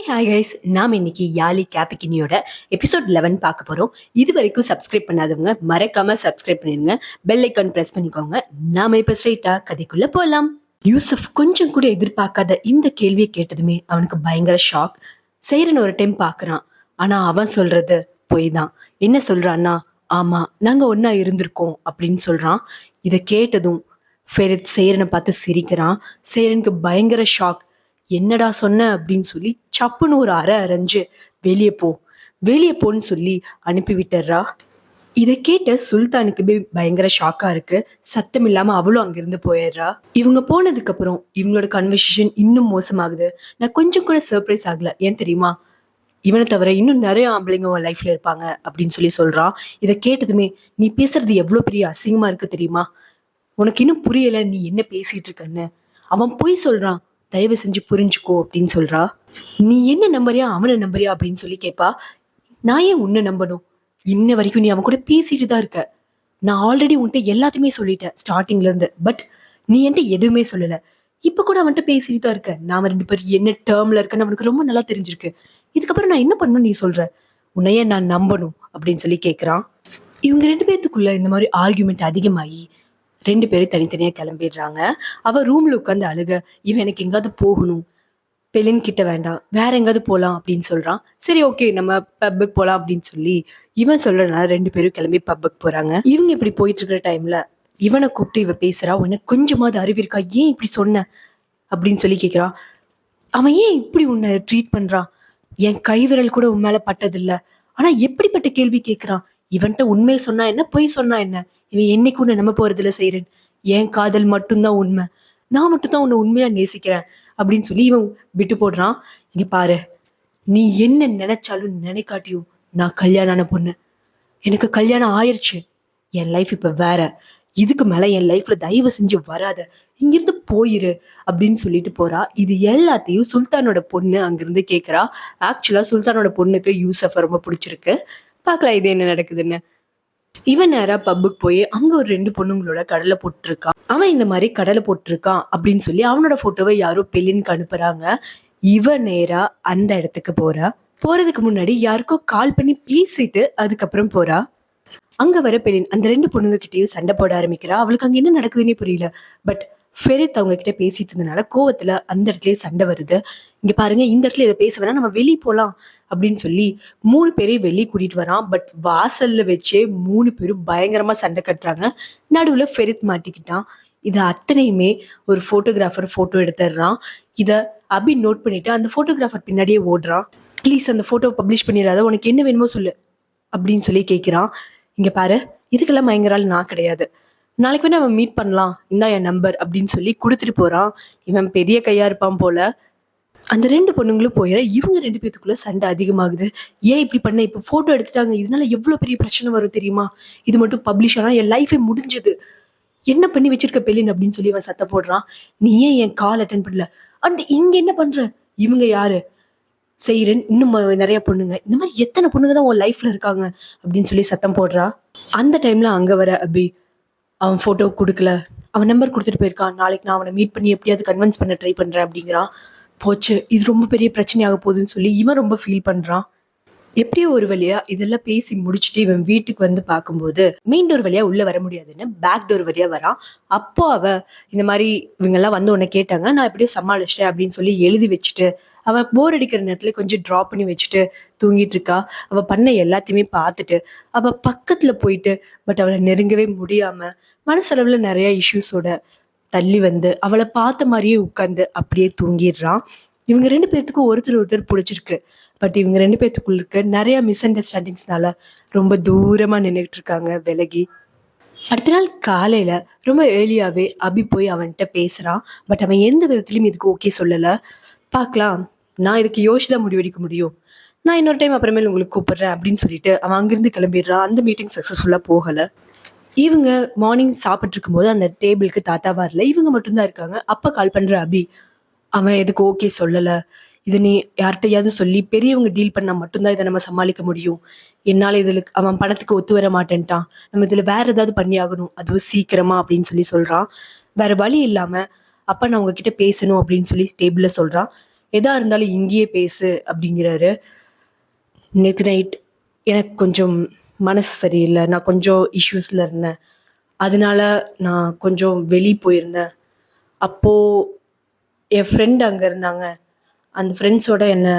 Hi guys, நாம் இன்னைக்கு யாலி கேபிகினியோட episode 11 பார்க்க போறோம். இது வரைக்கும் சப்ஸ்கிரைப் பண்ணாதவங்க மறக்காம சப்ஸ்கிரைப் பண்ணிருங்க, பெல் ஐக்கான் பிரஸ் பண்ணிக்கோங்க. நாம இப்ப ஸ்ட்ரைட்டா கதைக்குள்ள போலாம். யூசுப் கொஞ்சம் கூட எதிர்பார்க்காத இந்த கேள்வியை கேட்டதுமே அவனுக்கு பயங்கர ஷாக். செய்றன் ஒரு டைம் பாக்குறான், ஆனா அவன் சொல்றது பொய் தான். என்ன சொல்றான்னா, ஆமா நாங்க ஒன்னா இருந்திருக்கோம் அப்படின்னு சொல்றான். இதை கேட்டதும் ஃபெரித் செய்றனை பார்த்து சிரிக்கிறான். செய்றனுக்கு பயங்கர ஷாக். என்னடா சொன்ன அப்படின்னு சொல்லி சப்புன்னு ஒரு அரை அரைஞ்சு வெளியே போ வெளியே போன்னு சொல்லி அனுப்பி விட்டுறா. இதை கேட்ட சுல்தானுக்கு பயங்கர ஷாக்கா இருக்கு. சத்தம் இல்லாம அவளும் அங்கிருந்து போயிடுறா. இவங்க போனதுக்கு அப்புறம் இவங்களோட கன்வர்சேஷன் இன்னும் மோசமாகுது. நான் கொஞ்சம் கூட சர்ப்ரைஸ் ஆகல. ஏன் தெரியுமா, இவனை தவிர இன்னும் நிறைய ஆம்பளைங்க உன் லைஃப்ல இருப்பாங்க அப்படின்னு சொல்லி சொல்றான். இதை கேட்டதுமே, நீ பேசுறது எவ்வளவு பெரிய அசிங்கமா இருக்கு தெரியுமா, உனக்கு இன்னும் புரியல நீ என்ன பேசிட்டு இருக்கன்னு. அவன் பொய் சொல்றான், தயவு செஞ்சு புரிஞ்சுக்கோ அப்படின்னு சொல்றா. நீ என்ன நம்பறியா அவனை நம்பறியா அப்படின்னு சொல்லி கேட்பா. நான் ஏன் உன்னை நம்பணும், இன்ன வரைக்கும் நீ அவன் கூட பேசிட்டு தான் இருக்க. நான் ஆல்ரெடி உன்கிட்ட எல்லாத்தையுமே சொல்லிட்டேன் ஸ்டார்டிங்ல இருந்து. பட் நீ என்கிட்ட எதுவுமே சொல்லல. இப்ப கூட அவன்கிட்ட பேசிட்டு தான் இருக்க. நாம ரெண்டு பேரும் என்ன டேர்ம்ல இருக்கன்னு அவனுக்கு ரொம்ப நல்லா தெரிஞ்சிருக்கு. இதுக்கப்புறம் நான் என்ன பண்ணணும் நீ சொல்ற, உன்னைய நான் நம்பணும் அப்படின்னு சொல்லி கேட்கிறான். இவங்க ரெண்டு பேர்த்துக்குள்ள இந்த மாதிரி ஆர்கியூமெண்ட் அதிகமாகி ரெண்டு பேரும் தனித்தனியா கிளம்பிடுறாங்க. அவ ரூம்ல உட்காந்து அழுக. இவன் எனக்கு எங்காவது போகணும், பெலின் கிட்ட வேண்டாம், வேற எங்காவது போலாம் அப்படின்னு சொல்றான். சரி ஓகே நம்ம பப்புக்கு போலாம் அப்படின்னு சொல்லி இவன் சொல்றதுனால ரெண்டு பேரும் கிளம்பி பப்புக்கு போறாங்க. இவங்க இப்படி போயிட்டு இருக்கிற டைம்ல இவனை கூப்பிட்டு இவ பேசுறா. உனக்கு கொஞ்சமாவது அறிவு இருக்கா, ஏன் இப்படி சொன்ன அப்படின்னு சொல்லி கேட்கிறான். அவன் ஏன் இப்படி உன்னை ட்ரீட் பண்றான், என் கை விரல் கூட உன் மேல பட்டதில்ல, ஆனா எப்படிப்பட்ட கேள்வி கேட்கிறான். இவன்ட்ட உண்மையை சொன்னா என்ன, பொய் சொன்னா என்ன, இவன் என்னைக்கு உன்னை நம்ப போறதுல செய்றேன். என் காதல் மட்டும்தான் உண்மை, நான் மட்டும்தான் உன்னை உண்மையா நேசிக்கிறேன் அப்படின்னு சொல்லி இவன் விட்டு போடுறான். இங்க பாரு, நீ என்ன நினைச்சாலும் நினைக்காட்டியும் நான் கல்யாணம் ஆன பொண்ணு. எனக்கு கல்யாணம் ஆயிருச்சு. என் லைஃப் இப்ப வேற. இதுக்கு மேல என் லைஃப்ல தயவு செஞ்சு வராத, இங்கிருந்து போயிரு அப்படின்னு சொல்லிட்டு போறா. இது எல்லாத்தையும் சுல்தானோட பொண்ணு அங்கிருந்து கேக்குறா. ஆக்சுவலா சுல்தானோட பொண்ணுக்கு யூசஃப ரொம்ப பிடிச்சிருக்கு. பாக்கலாம் இது என்ன நடக்குதுன்னு. இவன் நேரா பப்புக்கு போய் அங்க ஒரு ரெண்டு பொண்ணுங்களோட கடலை போட்டிருக்கான். அவன் இந்த மாதிரி கடலை போட்டிருக்கான் அப்படின்னு சொல்லி அவனோட போட்டோவை யாரோ பெலினுக்கு அனுப்புறாங்க. இவன் நேரா அந்த இடத்துக்கு போறா. போறதுக்கு முன்னாடி யாருக்கோ கால் பண்ணி பேசிட்டு அதுக்கப்புறம் போறா. அங்க வர பெலின் அந்த ரெண்டு பொண்ணுங்க கிட்டயும் சண்டை போட ஆரம்பிக்கிறா. அவளுக்கு அங்க என்ன நடக்குதுன்னே புரியல. பட் ஃபெரித் அவங்க கிட்ட பேசிட்டு இருந்தனால கோவத்துல அந்த இடத்துலயே சண்டை வருது. இங்க பாருங்க, இந்த இடத்துல இதை பேச வேணா, நம்ம வெளியே போலாம் அப்படின்னு சொல்லி மூணு பேரையும் வெளியே கூட்டிட்டு வரான். பட் வாசல்ல வச்சே மூணு பேரும் பயங்கரமா சண்டை கட்டுறாங்க. நடுவுல ஃபெரித் மாட்டிக்கிட்டான். இது அத்தனையுமே ஒரு போட்டோகிராஃபர் போட்டோ எடுத்துடுறான். இத அபி நோட் பண்ணிட்டு அந்த போட்டோகிராஃபர் பின்னாடியே ஓடுறான். ப்ளீஸ் அந்த போட்டோ பப்ளிஷ் பண்ணிடாத, உனக்கு என்ன வேணுமோ சொல்லு அப்படின்னு சொல்லி கேட்கிறான். இங்க பாரு, இதுக்கெல்லாம் பயங்கரால் நான் கிடையாது, நாளைக்கு வேணா அவன் மீட் பண்ணலாம், இந்தா என் நம்பர் அப்படின்னு சொல்லி கொடுத்துட்டு போறான். இவன் பெரிய கையா இருப்பான் போல. அந்த ரெண்டு பொண்ணுங்களும் போயிட இவங்க ரெண்டு பேத்துக்குள்ள சண்டை அதிகமாகுது. ஏன் இப்படி பண்ண, இப்ப போட்டோ எடுத்துட்டாங்க, இதனால எவ்வளவு பெரிய பிரச்சனை வரும் தெரியுமா, இது மட்டும் பப்ளிஷ் ஆனா என் லைஃபே முடிஞ்சது, என்ன பண்ணி வச்சிருக்க பெலின் அப்படின்னு சொல்லி அவன் சத்த போடுறான். நீ ஏன் என் கால் அட்டன் பண்ணல, அண்ட் இங்க என்ன பண்ற, இவங்க யாரு, செய்றேன் இன்னும் நிறைய பொண்ணுங்க, இந்த மாதிரி எத்தனை பொண்ணுங்க தான் உன் லைஃப்ல இருக்காங்க அப்படின்னு சொல்லி சத்தம் போடுறா. அந்த டைம்ல அங்க வர அபி அவன் போட்டோ கொடுக்கல, அவன் நம்பர் கொடுத்துட்டு போயிருக்கான், நாளைக்கு நான் அவனை மீட் பண்ணி எப்படியாவது கன்வின்ஸ் பண்ண ட்ரை பண்றேன் அப்படிங்கிறான். போச்சு, இது ரொம்ப பெரிய பிரச்சனையாக போகுதுன்னு சொல்லி இவன் ரொம்ப ஃபீல் பண்றான். எப்படியோ ஒரு வழியா இதெல்லாம் பேசி முடிச்சுட்டு இவன் வீட்டுக்கு வந்து பார்க்கும்போது மெயின் டோர் வழியா உள்ள வர முடியாதுன்னு பேக் டோர் வழியா வரான். அப்போ அவ இந்த மாதிரி இவங்க எல்லாம் வந்து உன்னை கேட்டாங்க, நான் எப்படியோ சமாளிச்சிட்டேன் அப்படின்னு சொல்லி எழுதி வச்சுட்டு அவ போர் அடிக்கிற நேரத்துல கொஞ்சம் ட்ராப் பண்ணி வச்சுட்டு தூங்கிட்டு இருக்கா. அவ பண்ண எல்லாத்தையுமே பார்த்துட்டு அவ பக்கத்துல போயிட்டு பட் அவளை நெருங்கவே முடியாம மனசளவுல நிறைய இஷ்யூஸோட தள்ளி வந்து அவளை பார்த்த மாதிரியே உட்கார்ந்து அப்படியே தூங்கிடுறான். இவங்க ரெண்டு பேர்த்துக்கும் ஒருத்தர் ஒருத்தர் பிடிச்சிருக்கு. பட் இவங்க ரெண்டு பேர்த்துக்குள்ள இருக்க நிறைய மிஸ் அண்டர்ஸ்டாண்டிங்ஸ்னால ரொம்ப தூரமா நின்றுட்டு இருக்காங்க விலகி. அடுத்த நாள் காலையில ரொம்ப ஏர்லியாவே அபி போய் அவன்கிட்ட பேசுறான். பட் அவன் எந்த விதத்துலயும் இதுக்கு ஓகே சொல்லல. பார்க்கலாம், நான் இதுக்கு யோசிச்சுதான் முடிவெடுக்க முடியும், நான் இன்னொரு டைம் அப்புறமேல உங்களுக்கு கூப்பிடுறேன் அப்படின்னு சொல்லிட்டு அவன் அங்கிருந்து கிளம்பிடுறான். அந்த மீட்டிங் சக்சஸ்ஃபுல்லா போகல. இவங்க மார்னிங் சாப்பிட்டு இருக்கும்போது அந்த டேபிளுக்கு தாத்தா வரல, இவங்க மட்டும்தான் இருக்காங்க. அப்ப கால் பண்ற அபி, அவன் எதுக்கு ஓகே சொல்லல, இதை நீ யார்கிட்டையாவது சொல்லி பெரியவங்க டீல் பண்ணா மட்டும்தான் இதை நம்ம சமாளிக்க முடியும், என்னால இதுல அவன் பணத்துக்கு ஒத்து வர மாட்டேன்ட்டான், நம்ம இதுல வேற ஏதாவது பண்ணி ஆகணும், அதுவும் சீக்கிரமா அப்படின்னு சொல்லி சொல்றான். வேற வழி இல்லாம அப்ப நான் உங்ககிட்ட பேசணும் அப்படின்னு சொல்லி டேபிள்ல சொல்றான். எதா இருந்தாலும் இங்கேயே பேசு அப்படிங்கிறாரு. நேற்று நைட் எனக்கு கொஞ்சம் மனசு சரியில்லை, நான் கொஞ்சம் இஷ்யூஸில் இருந்தேன், அதனால நான் கொஞ்சம் வெளியே போயிருந்தேன். அப்போது என் ஃப்ரெண்ட் அங்கே இருந்தாங்க, அந்த ஃப்ரெண்ட்ஸோட என்ன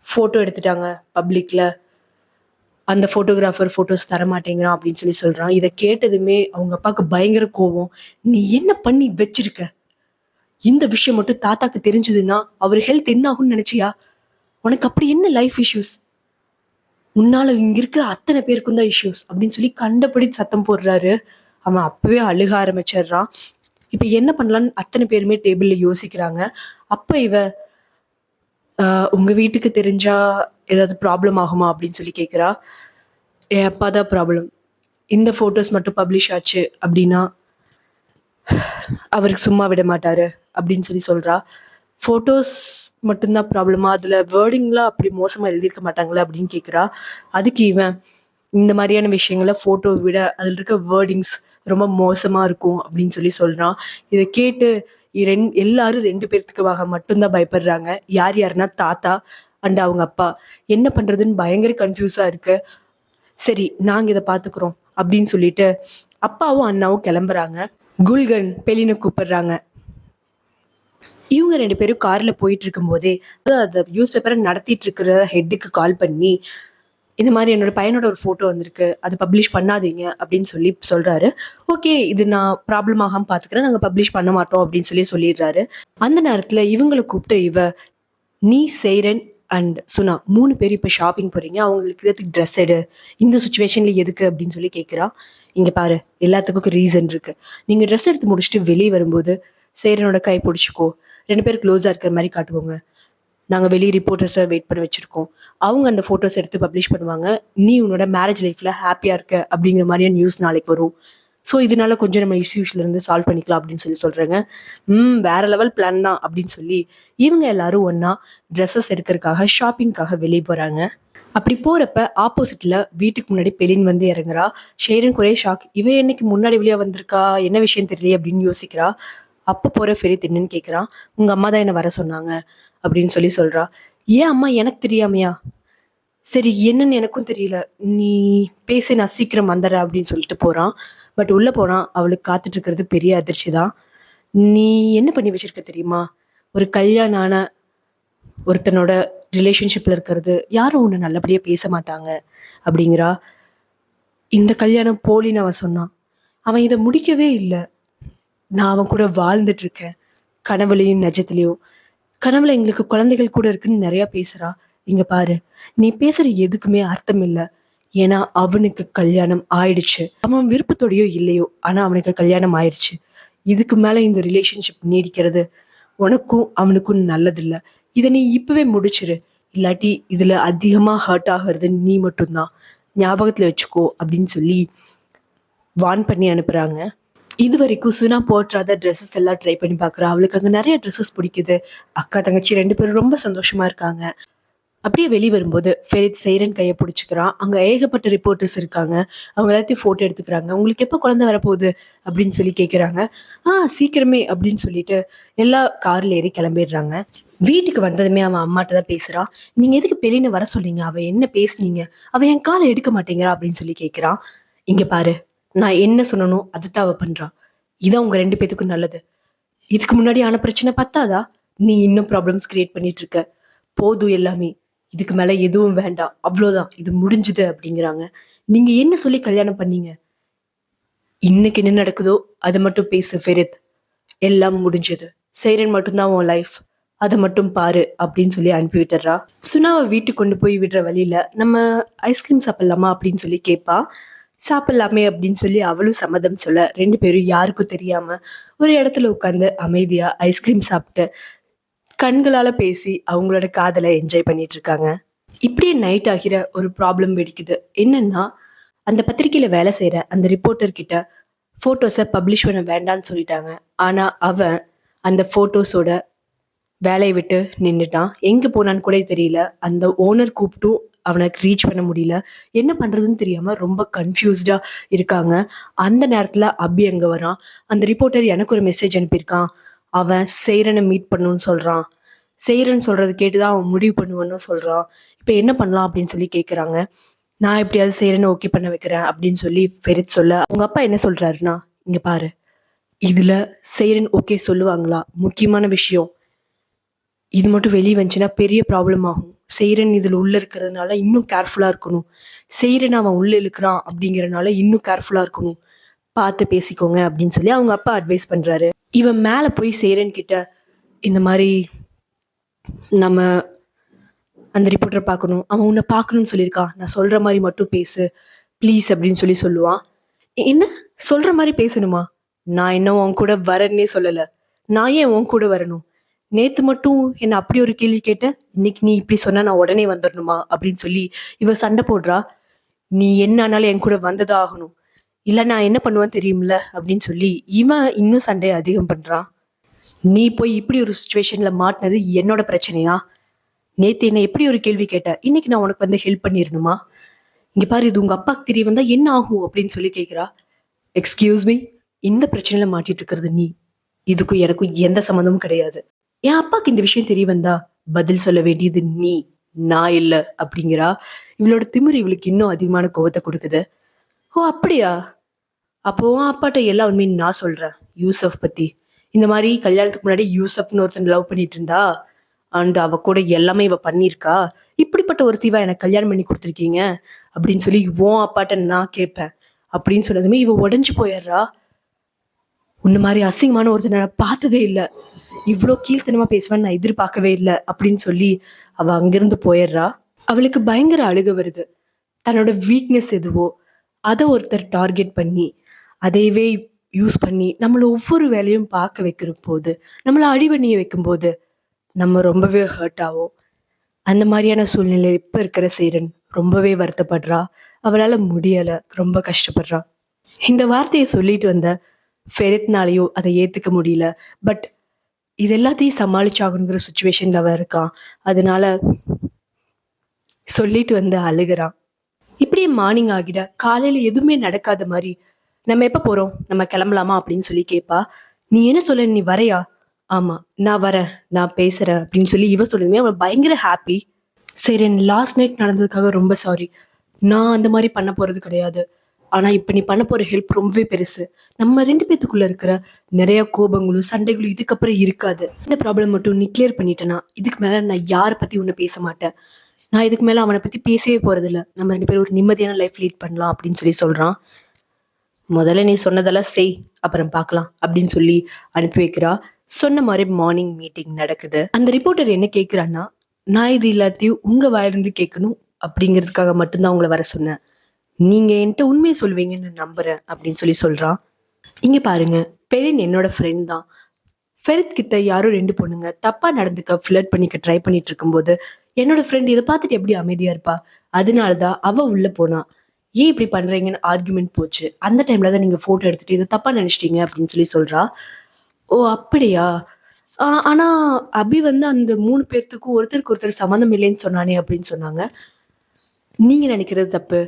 ஃபோட்டோ எடுத்துட்டாங்க பப்ளிக்கில். அந்த ஃபோட்டோகிராஃபர் ஃபோட்டோஸ் தரமாட்டேங்கிறான் அப்படின்னு சொல்கிறான். இதை கேட்டதுமே அவங்க அப்பாவுக்கு பயங்கர கோவம். நீ என்ன பண்ணி வச்சிருக்க? இந்த விஷயம் மட்டும் தாத்தாக்கு தெரிஞ்சதுன்னா அவர் ஹெல்த் என்ன ஆகும்னு நினைச்சியா? உனக்கு அப்படி என்ன லைஃப் இஷ்யூஸ்? உன்னால இங்க இருக்கிற அத்தனை பேருக்கும் தான் இஷ்யூஸ் அப்படின்னு சொல்லி கண்டபடி சத்தம் போடுறாரு. அவன் அப்பவே அழுக ஆரம்பிச்சிடுறான். இப்ப என்ன பண்ணலான்னு அத்தனை பேருமே டேபிள்ல யோசிக்கிறாங்க. அப்ப இவ உங்க வீட்டுக்கு தெரிஞ்சா ஏதாவது ப்ராப்ளம் ஆகுமா அப்படின்னு சொல்லி கேட்குறா. என் அப்பா தான் ப்ராப்ளம், இந்த ஃபோட்டோஸ் மட்டும் பப்ளிஷ் ஆச்சு அப்படின்னா அவருக்கு சும்மா விட மாட்டாரு அப்படின்னு சொல்லி சொல்றா. ஃபோட்டோஸ் மட்டும்தான் ப்ராப்ளமா, அதுல வேர்டிங்லாம் அப்படி மோசமா எழுதியிருக்க மாட்டாங்களே அப்படின்னு கேட்குறா. அதுக்கு இவன் இந்த மாதிரியான விஷயங்கள ஃபோட்டோவை விட அதில் இருக்க வேர்டிங்ஸ் ரொம்ப மோசமா இருக்கும் அப்படின்னு சொல்லி சொல்றான். இதை கேட்டு எல்லாரும் 2 பேர்த்துக்காக மட்டும்தான் பயப்படுறாங்க. யார் யாருன்னா தாத்தா அண்ட் அவங்க அப்பா. என்ன பண்றதுன்னு பயங்கர கன்ஃபியூஸா இருக்கு. சரி நாங்க இதை பார்த்துக்கிறோம் அப்படின்னு சொல்லிட்டு அப்பாவும் அண்ணாவும் கிளம்புறாங்க. குல்கன் பெலினை கூப்பிடுறாங்க. இவங்க 2 பேரும் கார்ல போயிட்டு இருக்கும் போதே அந்த நியூஸ் பேப்பரை நடத்திட்டு இருக்கிற ஹெட்டுக்கு கால் பண்ணி, இந்த மாதிரி என்னோட பையனோட ஒரு ஃபோட்டோ வந்திருக்கு, அது பப்ளிஷ் பண்ணாதீங்க அப்படின்னு சொல்லி சொல்றாரு. ஓகே, இது நான் ப்ராப்ளம் ஆகாம பார்த்துக்கிறேன், நாங்கள் பப்ளிஷ் பண்ண மாட்டோம் அப்படின்னு சொல்லிடுறாரு. அந்த நேரத்தில் இவங்களை கூப்பிட்டு நீ சேரன் அண்ட் சுனா 3 பேர் இப்போ ஷாப்பிங் போறீங்க, அவங்களுக்கு ட்ரெஸ் எடு, இந்த சுச்சுவேஷன்ல எதுக்கு அப்படின்னு சொல்லி கேட்குறான். இங்க பாரு, எல்லாத்துக்கும் ரீசன் இருக்கு. நீங்க ட்ரெஸ் எடுத்து முடிச்சுட்டு வெளியே வரும்போது சேரனோட கை பிடிச்சிக்கோ, 2 பேர் க்ளோஸா இருக்கிற மாதிரி காட்டுவோங்க. நாங்கள் வெளியே ரிப்போர்ட்டர்ஸை வெயிட் பண்ண வச்சிருக்கோம், அவங்க அந்த ஃபோட்டோஸ் எடுத்து பப்ளிஷ் பண்ணுவாங்க. நீ உன்னோட மேரேஜ் லைஃப்ல ஹாப்பியா இருக்க அப்படிங்கிற மாதிரியான நியூஸ் நாளைக்கு வரும். ஸோ இதனால கொஞ்சம் நம்ம இஷ்யூஸ்ல இருந்து சால்வ் பண்ணிக்கலாம் அப்படின்னு சொல்லி சொல்றாங்க. வேற லெவல் பிளான் தான் அப்படின்னு சொல்லி இவங்க எல்லாரும் ஒன்னா ட்ரெஸ்ஸஸ் எடுக்கிறதுக்காக ஷாப்பிங்காக வெளியே போறாங்க. அப்படி போறப்ப ஆப்போசிட்ல வீட்டுக்கு முன்னாடி பெலின் வந்து இறங்குறா. ஷேரன் ஒரே ஷாக், இவ என்னைக்கு முன்னாடி வெளியே வந்திருக்கா, என்ன விஷயம் தெரியல அப்படின்னு யோசிக்கிறா. அப்ப போற ஃபெரித் என்னன்னு கேட்குறான். உங்க அம்மா தான் என்ன வர சொன்னாங்க அப்படின்னு சொல்லி சொல்றா. ஏன் அம்மா எனக்கு தெரியாமையா? சரி என்னன்னு எனக்கும் தெரியல, நீ பேசி நான் சீக்கிரம் வந்துடுறேன் அப்படின்னு சொல்லிட்டு போறான். பட் உள்ள போனா அவளுக்கு காத்துட்டு இருக்கிறது பெரிய அதிர்ச்சி தான். நீ என்ன பண்ணி வச்சிருக்க தெரியுமா? ஒரு கல்யாணம் ஆன ஒருத்தனோட ரிலேஷன்ஷிப்ல இருக்கிறது, யாரும் உன்னை நல்லபடியா பேச மாட்டாங்க அப்படிங்கிறா. இந்த கல்யாணம் போலின்னு அவன் சொன்னான், அவன் இதை முடிக்கவே இல்லை. நான் அவன் கூட வாழ்ந்துட்டு இருக்கேன், கனவுலையும் நிஜத்துலையும். கனவுல எங்களுக்கு குழந்தைகள் கூட இருக்குன்னு நிறைய பேசுறா. இங்க பாரு, நீ பேசுற எதுக்குமே அர்த்தம் இல்லை. ஏன்னா அவனுக்கு கல்யாணம் ஆயிடுச்சு, அவன் விருப்பத்தோடையோ இல்லையோ, ஆனா அவனுக்கு கல்யாணம் ஆயிடுச்சு. இதுக்கு மேல இந்த ரிலேஷன்ஷிப் நீடிக்கிறது உனக்கும் அவனுக்கும் நல்லதில்ல. இதை நீ இப்பவே முடிச்சிரு, இல்லாட்டி இதுல அதிகமா ஹர்ட் ஆகிறது நீ மட்டும்தான், ஞாபகத்துல வச்சுக்கோ அப்படின்னு சொல்லி வான் பண்ணி அனுப்புறாங்க. இது வரைக்கும் சுனா போற்றாத ட்ரெஸ்ஸஸ் எல்லாம் ட்ரை பண்ணி பார்க்குறா. அவளுக்கு அங்கே நிறைய ட்ரெஸ்ஸஸ் பிடிக்குது. அக்கா தங்கச்சி 2 பேரும் ரொம்ப சந்தோஷமா இருக்காங்க. அப்படியே வெளியே வரும்போது ஃபெரித் சைரன் கையை பிடிச்சிக்கிறான். அங்கே ஏகப்பட்ட ரிப்போர்ட்டர்ஸ் இருக்காங்க. அவங்க எல்லாத்தையும் ஃபோட்டோ எடுத்துக்கிறாங்க. உங்களுக்கு எப்போ குழந்தை வரப்போகுது அப்படின்னு சொல்லி கேட்குறாங்க. சீக்கிரமே அப்படின்னு சொல்லிட்டு எல்லா கார்ல ஏறி கிளம்பிடுறாங்க. வீட்டுக்கு வந்ததுமே அவன் அம்மாட்ட தான் பேசுறான். நீங்க எதுக்கு பெலின்னு வர சொன்னீங்க, அவ என்ன பேசுனீங்க, அவ என் காலை எடுக்க மாட்டேங்கிறா அப்படின்னு சொல்லி கேட்கிறான். இங்க பாரு, நான் என்ன சொன்னனோ அதுதான் அவ பண்றா. இதான் உங்க 2 பேத்துக்கும் நல்லது. இதுக்கு முன்னாடி ஆன பிரச்சனை பத்தாதா? நீ இன்னும் ப்ராப்ளம்ஸ் கிரியேட் பண்ணிட்டு இருக்க. போதும் எல்லாமே, இதுக்கு மேல எதுவும் வேண்டாம், அவ்வளவுதான், இது முடிஞ்சுது அப்படிங்கிறாங்க. நீங்க என்ன சொல்லி கல்யாணம் பண்ணீங்க? இன்னைக்கு என்ன நடக்குதோ அதை மட்டும் பேசு ஃபெரித். எல்லாம் முடிஞ்சது, சைரன் மட்டும்தான் உன் லைஃப், அதை மட்டும் பாரு அப்படின்னு சொல்லி அனுப்பி விட்டுறா. சுனாவை வீட்டுக்கு கொண்டு போய் விடுற வழியில நம்ம ஐஸ்கிரீம் சாப்பிடலாமா அப்படின்னு சொல்லி கேட்பா. சாப்பிடலாமே அப்படின்னு சொல்லி அவளும் சம்மதம் சொல்ல 2 பேரும் யாருக்கும் தெரியாம ஒரு இடத்துல உட்காந்து அமைதியா ஐஸ்கிரீம் சாப்பிட்டு கண்களால பேசி அவங்களோட காதலை என்ஜாய் பண்ணிட்டு இருக்காங்க. இப்படியே நைட் ஆகிற ஒரு ப்ராப்ளம் வெடிக்குது. என்னன்னா, அந்த பத்திரிகையில வேலை செய்யற அந்த ரிப்போர்ட்டர் கிட்ட போட்டோஸை பப்ளிஷ் பண்ண வேண்டாம்னு சொல்லிட்டாங்க. ஆனா அவன் அந்த போட்டோஸோட வேலையை விட்டு நின்றுட்டான். எங்க போனான்னு கூட தெரியல. அந்த ஓனர் கூப்பிட்டும் அவனுக்கு ரீச் பண்ண முடியல. என்ன பண்றதுன்னு தெரியாம ரொம்ப கன்ஃபியூஸ்டா இருக்காங்க. அந்த நேரத்துல அபி அங்க வரான். அந்த ரிப்போர்ட்டர் எனக்கு ஒரு மெசேஜ் அனுப்பியிருக்கான், அவன் சேரனை மீட் பண்ணணும்னு சொல்றான், செய்யறேன்னு சொல்றது கேட்டுதான் அவன் முடிவு பண்ணுவான்னு சொல்றான். இப்ப என்ன பண்ணலாம் அப்படின்னு சொல்லி கேக்குறாங்க. நான் எப்படியாவது செய்யறேன்னு ஓகே பண்ண வைக்கிறேன் அப்படின்னு சொல்லி ஃபெரித் சொல்ல, உங்க அப்பா என்ன சொல்றாருன்னா, இங்க பாரு, இதுல செய்யறேன்னு ஓகே சொல்லுவாங்களா, முக்கியமான விஷயம் இது மட்டும் வெளியே வந்துச்சுன்னா பெரிய ப்ராப்ளம் ஆகும். செய்யறன் இதுல உள்ள இருக்கிறதுனால இன்னும் கேர்ஃபுல்லா இருக்கணும். செய்யறன்னு அவன் உள்ள இழுக்கிறான் அப்படிங்கறதுனால இன்னும் கேர்ஃபுல்லா இருக்கணும். பார்த்து பேசிக்கோங்க அப்படின்னு சொல்லி அவங்க அப்பா அட்வைஸ் பண்றாரு. இவன் மேல போய் செய்யறன் கிட்ட இந்த மாதிரி நம்ம அந்த ரிப்போர்ட்டர் பார்க்கணும், அவன் உன்னை பார்க்கணும்னு சொல்லியிருக்கான், நான் சொல்ற மாதிரி மட்டும் பேசு ப்ளீஸ் அப்படின்னு சொல்லி சொல்லுவான். என்ன சொல்ற மாதிரி பேசணுமா? நான் இன்னும் உன் கூட வரேன்னே சொல்லல. நான் ஏன் உன் கூட வரணும்? நேத்து மட்டும் என்ன அப்படி ஒரு கேள்வி கேட்ட, இன்னைக்கு நீ இப்படி சொன்னா நான் உடனே வந்துடணுமா அப்படின்னு சொல்லி இவ சண்டை போடுறா. நீ என்ன ஆனாலும் என் கூட வந்ததா ஆகணும், இல்ல நான் என்ன பண்ணுவேன் தெரியும்ல அப்படின்னு சொல்லி இவன் இன்னும் சண்டையை அதிகம் பண்றான். நீ போய் இப்படி ஒரு சுச்சுவேஷன்ல மாட்டினது என்னோட பிரச்சனையா? நேத்து என்ன எப்படி ஒரு கேள்வி கேட்ட, இன்னைக்கு நான் உனக்கு வந்து ஹெல்ப் பண்ணிடணுமா? இங்க பாரு, இது உங்க அப்பாக்கு தெரிய வந்தா என்ன ஆகும் அப்படின்னு சொல்லி கேக்குறா. எக்ஸ்கியூஸ் மீ, இந்த பிரச்சனையில மாட்டிட்டு இருக்கிறது நீ, இதுக்கும் எனக்கும் எந்த சம்மந்தமும் கிடையாது. என் அப்பாக்கு இந்த விஷயம் தெரிய வந்தா பதில் சொல்ல வேண்டியது நீ, நான் இல்ல அப்படிங்கிறா. இவளோட திமிரு இவளுக்கு இன்னும் அதிகமான கோவத்தை கொடுக்குது. ஓ அப்படியா, அப்போ உன் அப்பாட்ட எல்லா உண்மையும் நான் சொல்றேன் யூசப் பத்தி. இந்த மாதிரி கல்யாணத்துக்கு முன்னாடி யூசப்னு ஒருத்தன் லவ் பண்ணிட்டு இருந்தா, அண்ட் அவ கூட எல்லாமே இவ பண்ணிருக்கா. இப்படிப்பட்ட ஒரு தீவா எனக்கு கல்யாணம் பண்ணி கொடுத்துருக்கீங்க அப்படின்னு சொல்லி உன் அப்பாட்ட நான் கேட்பேன் அப்படின்னு சொன்னதுமே இவ உடஞ்சு போயிடுறா. உன்ன மாதிரி அசிங்கமான ஒருத்தனை நான் பார்த்ததே இல்லை, இவ்வளோ கீழ்த்தனமா பேசுவேன்னு நான் எதிர்பார்க்கவே இல்லை அப்படின்னு சொல்லி அவ அங்கிருந்து போயிடுறா. அவளுக்கு பயங்கர அழுக வருது. தன்னோட வீக்னஸ் எதுவோ அதை ஒருத்தர் டார்கெட் பண்ணி அதையவே யூஸ் பண்ணி நம்மள ஒவ்வொரு வேலையும் பார்க்க வைக்கிற போது, நம்மள அடிவணிய வைக்கும் போது நம்ம ரொம்பவே ஹர்ட் ஆகும். அந்த மாதிரியான சூழ்நிலை இப்ப இருக்கிற சேரன் ரொம்பவே வருத்தப்படுறா. அவளால முடியல, ரொம்ப கஷ்டப்படுறா. இந்த வார்த்தையை சொல்லிட்டு வந்த ஃபெரித்னாலேயோ அதை ஏத்துக்க முடியல. பட் இது எல்லாத்தையும் சமாளிச்சாகணுங்கிற சுச்சுவேஷன்ல அவன் இருக்கான். அதனால சொல்லிட்டு வந்து அழுகிறான். இப்படியே மார்னிங் ஆகிட காலையில எதுவுமே நடக்காத மாதிரி, நம்ம எப்ப போறோம், நம்ம கிளம்பலாமா அப்படின்னு சொல்லி கேட்பா. நீ என்ன சொல்ல, நீ வரையா? ஆமா நான் வரேன், நான் பேசுறேன் அப்படின்னு சொல்லி இவ சொல்லுதுமே அவன் பயங்கர ஹாப்பி. சரி, லாஸ்ட் நைட் நடந்ததுக்காக ரொம்ப சாரி. நான் அந்த மாதிரி பண்ண போறது கிடையாது. ஆனா இப்ப நீ பண்ண போற ஹெல்ப் ரொம்பவே பெருசு. நம்ம 2 பேத்துக்குள்ள இருக்கிற நிறைய கோபங்களும் சண்டைகளும் இதுக்கப்புறம் இருக்காது. இந்த ப்ராப்ளம் மட்டும் நீ கிளியர் பண்ணிட்டேனா இதுக்கு மேல நான் யாரை பத்தி ஒண்ணு பேச மாட்டேன். நான் இதுக்கு மேல அவனை பத்தி பேசவே போறது இல்ல. நம்ம 2 பேரும் ஒரு நிம்மதியான லைஃப் லீட் பண்ணலாம் அப்படின்னு சொல்லி சொல்றான். முதல்ல நீ சொன்னதெல்லாம் செய், அப்புறம் பார்க்கலாம் அப்படின்னு சொல்லி அனுப்பி வைக்கிறா. சொன்ன மாதிரி மார்னிங் மீட்டிங் நடக்குது. அந்த ரிப்போர்ட்டர் என்ன கேட்கிறான்னா, நான் இது எல்லாத்தையும் உங்க வாயிலிருந்து கேட்கணும் அப்படிங்கிறதுக்காக மட்டும்தான் உங்களை வர சொன்னேன். நீங்க என்கிட்ட உண்மையை சொல்வீங்கன்னு நம்புறேன் அப்படின்னு சொல்லி சொல்றான். இங்க பாருங்க, பெலின் என்னோட ஃப்ரெண்ட் தான். ஃபெரித் கிட்ட யாரோ 2 பொண்ணுங்க தப்பா நடந்துக்க ஃபிளர்ட் பண்ணிக்க ட்ரை பண்ணிட்டு இருக்கும்போது என்னோட ஃப்ரெண்ட் இதை பார்த்துட்டு எப்படி அமைதியா இருப்பா? அதனாலதான் அவ உள்ள போனா. ஏன் இப்படி பண்றீங்கன்னு ஆர்குமெண்ட் போச்சு. அந்த டைம்ல தான் நீங்க போட்டோ எடுத்துட்டு இதை தப்பா நினைச்சிட்டீங்க அப்படின்னு சொல்லி சொல்றா. ஓ அப்படியா? ஆனா அபி வந்து அந்த 3 பேர்த்துக்கும் ஒருத்தருக்கு ஒருத்தர் சம்மந்தம் இல்லைன்னு சொன்னானே அப்படின்னு சொன்னாங்க. நீங்க நினைக்கிறது தப்பு.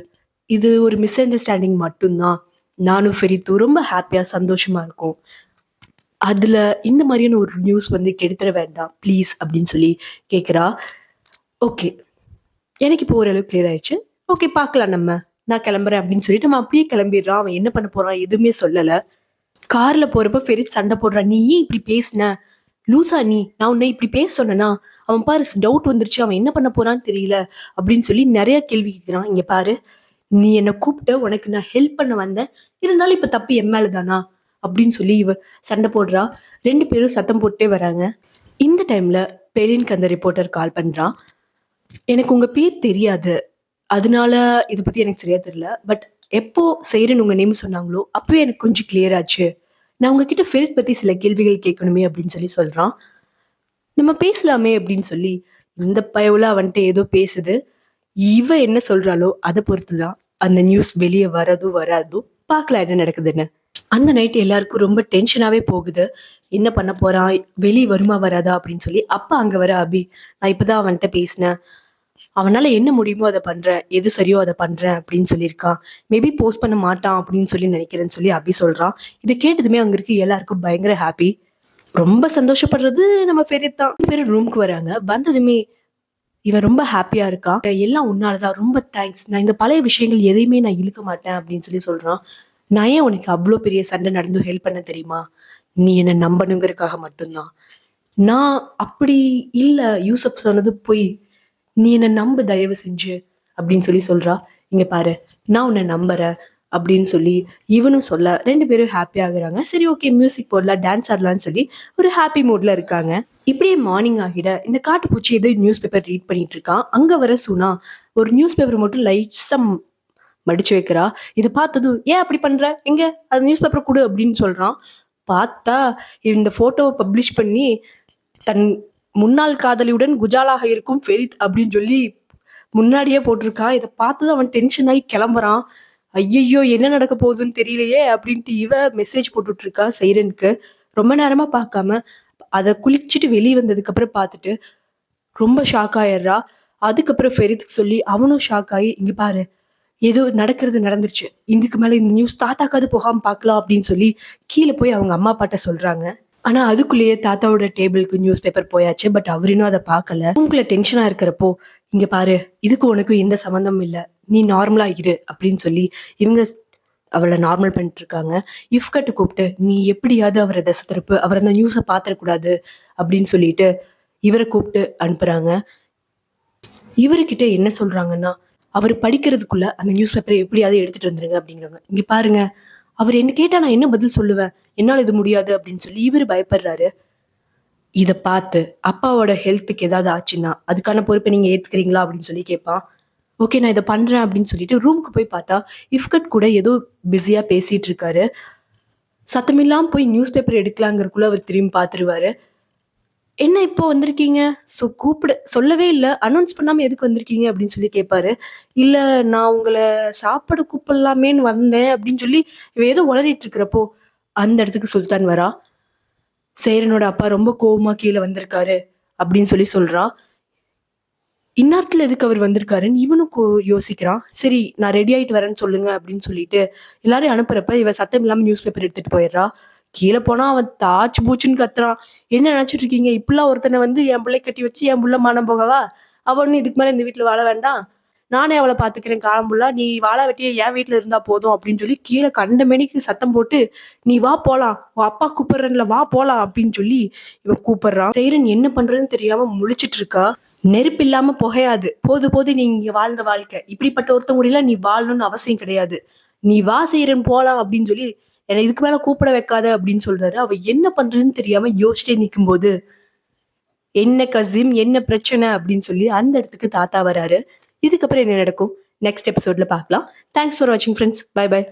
இது ஒரு மிஸ் அண்டர்ஸ்டாண்டிங் மட்டும்தான். நானும் ஃபெரித்தும் ரொம்ப ஹாப்பியா சந்தோஷமா இருக்கும். அதுல இந்த மாதிரியான ஒரு நியூஸ் வந்து கெடுத்துட வேண்டாம் ப்ளீஸ் அப்படின்னு சொல்லி கேக்குறா. ஓகே, எனக்கு இப்போ ஓரளவு கிளியர் ஆயிடுச்சு. ஓகே பார்க்கலாம் நம்ம, நான் கிளம்புறேன் அப்படின்னு சொல்லிட்டு நம்ம அப்படியே கிளம்பிடுறான். அவன் என்ன பண்ண போறான் எதுவுமே சொல்லல. கார்ல போறப்ப ஃபெரித் சண்டை போடுறான். நீ ஏன் இப்படி பேசின, லூசா நீ, நான் உன்னை இப்படி பேச சொன்னனா? அவன் பாரு டவுட் வந்துருச்சு, அவன் என்ன பண்ண போறான்னு தெரியல அப்படின்னு சொல்லி நிறைய கேள்வி கேட்கிறான். இங்க பாரு, நீ என்னை கூப்பிட்ட, உனக்கு நான் ஹெல்ப் பண்ண வந்தேன், இருந்தாலும் இப்ப தப்பு என் மேலதானா அப்படின்னு சொல்லி இவ சண்டை போடுறா. 2 பேரும் சத்தம் போட்டே வராங்க. இந்த டைம்ல பெலின்க்கு அந்த ரிப்போர்ட்டர் கால் பண்றான். எனக்கு உங்க பேர் தெரியாது, அதனால இதை பத்தி எனக்கு சரியா தெரியல. பட் எப்போ செய்யறேன்னு உங்க நேம் சொன்னாங்களோ அப்பவே எனக்கு கொஞ்சம் கிளியர் ஆச்சு. நான் உங்ககிட்ட ஃபெரித் பத்தி சில கேள்விகள் கேட்கணுமே அப்படின்னு சொல்லி சொல்றான். நம்ம பேசலாமே அப்படின்னு சொல்லி இந்த பயவுல அவன்கிட்ட ஏதோ பேசுது. இவ என்ன சொல்றாளோ அதை பொறுத்துதான் அந்த நியூஸ் வெளியே வரதும் வராதும். பார்க்கலாம் என்ன நடக்குதுன்னு. அந்த நைட் எல்லாருக்கும் ரொம்ப டென்ஷனாவே போகுது. என்ன பண்ண போறான், வெளியே வருமா வராதா அப்படின்னு சொல்லி. அப்பா அங்க வர அபி, நான் இப்பதான் அவன்கிட்ட பேசினேன், அவனால என்ன முடியுமோ அதை பண்றேன், எது சரியோ அதை பண்றேன் அப்படின்னு சொல்லியிருக்கான். மேபி போஸ்ட் பண்ண மாட்டான் அப்படின்னு சொல்லி நினைக்கிறேன்னு சொல்லி அபி சொல்றான். இதை கேட்டதுமே அங்க இருக்கு எல்லாருக்கும் பயங்கர ஹாப்பி. ரொம்ப சந்தோஷப்படுறது நம்ம ஃபெரித் தான். பேரும் ரூம்க்கு வராங்க. வந்ததுமே இவன் ரொம்ப ஹாப்பியா இருக்கான். எல்லாம் உன்னாலதான், ரொம்ப தேங்க்ஸ். நான் இந்த பழைய விஷயங்கள் எதையுமே நான் இழுக்க மாட்டேன் அப்படின்னு சொல்லி சொல்றான். நான் ஏன் உனக்கு அவ்வளோ பெரிய சண்டை நடந்து ஹெல்ப் பண்ண தெரியுமா? நீ என்ன நம்பணுங்கிறதுக்காக மட்டும்தான். நான் அப்படி இல்ல. யூசப் சொன்னது பொய். நீ என்ன நம்பு தயவு செஞ்சு அப்படின்னு சொல்லி சொல்றா. இங்க பாரு, நான் உன்னை நம்புறேன் அப்படின்னு சொல்லி இவனும் சொல்ல 2 பேரும் ஹாப்பி ஆகுறாங்க. சரி, ஓகே, மியூசிக் போடலாம், டான்ஸ் ஆடலாம்னு சொல்லி ஒரு ஹாப்பி மூட்ல இருக்காங்க. இப்படியே மார்னிங் ஆகிட இந்த காட்டுப்பூச்சி ஏதோ நியூஸ் பேப்பர் ரீட் பண்ணிட்டு இருக்கான். அங்க வர சுனா ஒரு நியூஸ் பேப்பர் மட்டும் லைட்ஸா மடிச்சு வைக்கிறா. இதை பார்த்ததும், ஏன் அப்படி பண்ற, எங்க அந்த நியூஸ் பேப்பர் கொடு அப்படின்னு சொல்றான். பார்த்தா இந்த போட்டோவை பப்ளிஷ் பண்ணி தன் முன்னாள் காதலியுடன் குஜாலாக இருக்கும் ஃபெரித் அப்படின்னு சொல்லி முன்னாடியே போட்டிருக்கான். இதை பார்த்ததும் அவன் டென்ஷன் ஆகி கிளம்புறான். ஐயையோ, என்ன நடக்க போகுதுன்னு தெரியலையே அப்படின்ட்டு இவ மெசேஜ் போட்டுட்டு இருக்கா சைரனுக்கு. ரொம்ப நேரமா பார்க்காம அதை குளிச்சுட்டு வெளியே வந்ததுக்கு அப்புறம் பார்த்துட்டு ரொம்ப ஷாக் ஆயிடுறா. அதுக்கப்புறம் ஃபெரித்துக்கு சொல்லி அவனும் ஷாக் ஆகி, இங்க பாரு, ஏதோ நடக்கிறது நடந்துருச்சு, இதுக்கு மேல இந்த நியூஸ் தாத்தாக்காவது போகாம பார்க்கலாம் அப்படின்னு சொல்லி கீழே போய் அவங்க அம்மா அப்பாட்ட சொல்றாங்க. ஆனா அதுக்குள்ளேயே தாத்தாவோட டேபிளுக்கு நியூஸ் பேப்பர் போயாச்சு. பட் அவர் இன்னும் அதை பார்க்கல. உங்களை டென்ஷனா இருக்கிறப்போ, இங்க பாரு, இதுக்கு உனக்கும் எந்த சம்மந்தமும் இல்லை, நீ நார்மலா இரு அப்படின்னு சொல்லி இவங்க அவளை நார்மல் பண்ணிட்டு இருக்காங்க. இஃப்கட்டு கூப்பிட்டு, நீ எப்படியாவது அவரை திசை திருப்பு, அவர் அந்த நியூஸை பாத்திரக்கூடாது அப்படின்னு சொல்லிட்டு இவரை கூப்பிட்டு அனுப்புறாங்க. இவர்கிட்ட என்ன சொல்றாங்கன்னா, அவர் படிக்கிறதுக்குள்ள அந்த நியூஸ் பேப்பரை எப்படியாவது எடுத்துட்டு வந்துருங்க அப்படிங்கிறாங்க. இங்க பாருங்க, அவர் என்ன கேட்டா நான் என்ன பதில் சொல்லுவேன், என்னால இது முடியாது அப்படின்னு சொல்லி இவரு பயப்படுறாரு. இதை பார்த்து அப்பாவோட ஹெல்த்துக்கு ஏதாவது ஆச்சுன்னா அதுக்கான பொறுப்பை நீங்க ஏத்துக்கிறீங்களா அப்படின்னு சொல்லி கேட்பான். ஓகே, நான் இதை பண்றேன் அப்படின்னு சொல்லிட்டு ரூமுக்கு போய் பார்த்தா இஃப்கட் கூட ஏதோ பிஸியா பேசிட்டு இருக்காரு. சத்தமில்லாம போய் நியூஸ் பேப்பர் எடுக்கலாங்கிறதுக்குள்ள அவர் திரும்பி பார்த்துருவாரு. என்ன இப்போ வந்திருக்கீங்க? கூப்பிட சொல்லவே இல்ல. அனௌன்ஸ் பண்ணாம எதுக்கு வந்திருக்கீங்க அப்படின்னு சொல்லி கேட்பாரு. இல்ல, நான் உங்கள சாப்பிட கூப்பிடலாமேன்னு வந்தேன் அப்படின்னு சொல்லி இவ ஏதோ உளறிட்டு இருக்கிறப்போ அந்த இடத்துக்கு சுல்தான் வரா. சேரனோட அப்பா ரொம்ப கோவமா கீழே வந்திருக்காரு அப்படின்னு சொல்லி சொல்றான். இந்நேரத்துல எதுக்கு அவர் வந்திருக்காருன்னு இவனும் யோசிக்கிறான். சரி, நான் ரெடி ஆயிட்டு வரேன்னு சொல்லுங்க அப்படின்னு சொல்லிட்டு எல்லாரையும் அனுப்புறப்ப இவ சத்தம் இல்லாம நியூஸ் பேப்பர் எடுத்துட்டு போயிடுறா. கீழே போனா அவன் தாச்சு பூச்சுன்னு கத்துறான். என்ன நினைச்சிட்டு இருக்கீங்க, இப்பெல்லாம் ஒருத்தனை வந்து என் பிள்ளை கட்டி வச்சு என் புள்ள மானம் போகவா? அவ ஒண்ணு இதுக்கு மேல இந்த வீட்டுல வாழ வேண்டாம், நானே அவளை பாத்துக்கிறேன் காலம் புள்ளா, நீ வாழ வெட்டிய என் வீட்டுல இருந்தா போதும் அப்படின்னு சொல்லி கீழே கண்ட மேனிக்கு சத்தம் போட்டு, நீ வா போலாம், உன் அப்பா கூப்பிடுறேன்ல, வா போலாம் அப்படின்னு சொல்லி இவன் கூப்பிடுறான். சேரன் என்ன பண்றதுன்னு தெரியாம முழிச்சிட்டு இருக்கா. நெருப்பு இல்லாம புகையாது, போது போது நீங்க வாழ்ந்த வாழ்க்கை, இப்படிப்பட்ட ஒருத்தவங்க கூட நீ வாழணும்னு அவசியம் கிடையாது, நீ வா செய்யறன் போலாம் அப்படின்னு சொல்லி என்னை இதுக்கு மேல கூப்பிட வைக்காத அப்படின்னு சொல்றாரு. அவ என்ன பண்றதுன்னு தெரியாம யோசிச்சே நிக்கும் போது, என்ன கசிம், என்ன பிரச்சனை அப்படின்னு சொல்லி அந்த இடத்துக்கு தாத்தா வராரு. இதுக்கப்புறம் என்ன நடக்கும் நெக்ஸ்ட் எபிசோட்ல பார்க்கலாம். தேங்க்ஸ் ஃபார் வாட்சிங் ஃப்ரெண்ட்ஸ். Bye by.